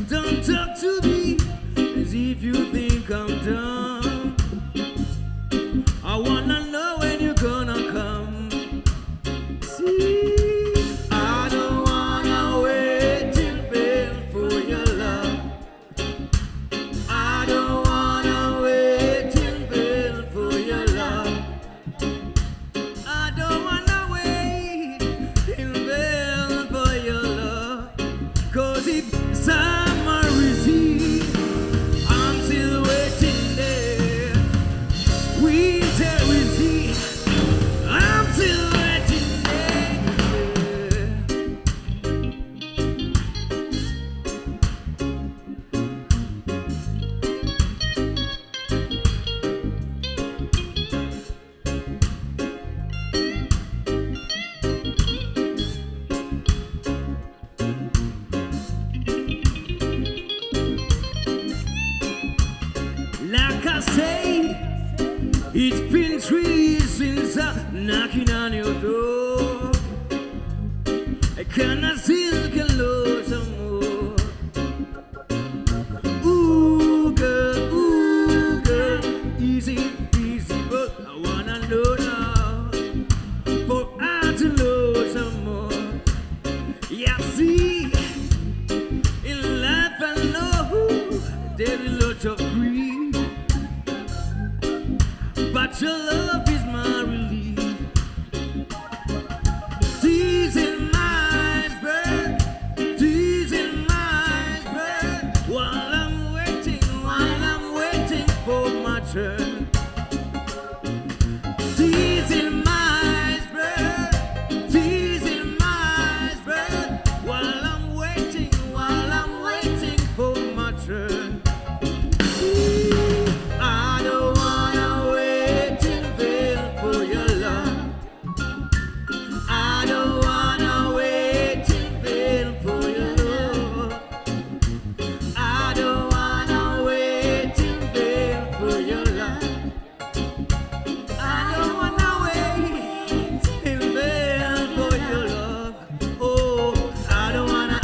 Don't talk to me as if you think I'm dumb. I wanna know when you're gonna come. See, I don't wanna wait till then for your love. I don't wanna wait till then for your love. I don't wanna wait till then for your love. 'Cause if summer is here, I'm still waiting there. Winter is here, I'm still waiting there. Like I say, it's been 3 years since I'm knocking on your door. Can I still can lose some more? Ooh girl, is it feasible? I wanna know now, for I to lose some more. Yeah, see, in life I know there is lots of grief, but your love is my relief. Teasing my iceberg, teasing my iceberg, while I'm waiting for my turn. Teasing my iceberg, teasing my iceberg, while I'm waiting for my turn. I don't wanna wait till then for your love. I don't wanna wait till then for your love. I don't wanna wait till then for your love. I don't wanna wait till then for your love. Oh, I don't wanna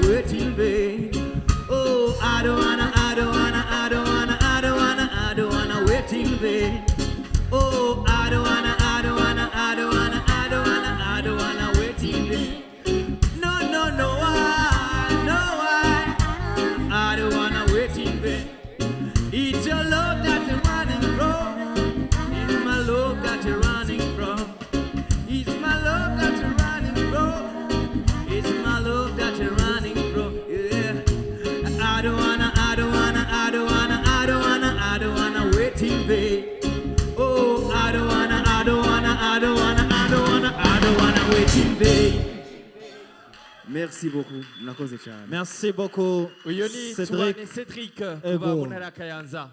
wait in vain. Oh, I don't wanna wait in vain. Oh, I don't wanna wait in vain. No, I don't wanna wait in vain. It's your love that you're running from. It's my love that you're running from. It's my love that you're running from. It's my love that you're running from. Yeah. I don't wanna wait in vain. Oh, I don't wanna wait in vain. Merci beaucoup. Mnakoze cyane. Merci beaucoup Uyoni Cedrick Tubane Cedrick Ego. kuva mu ntara ya Kayanza.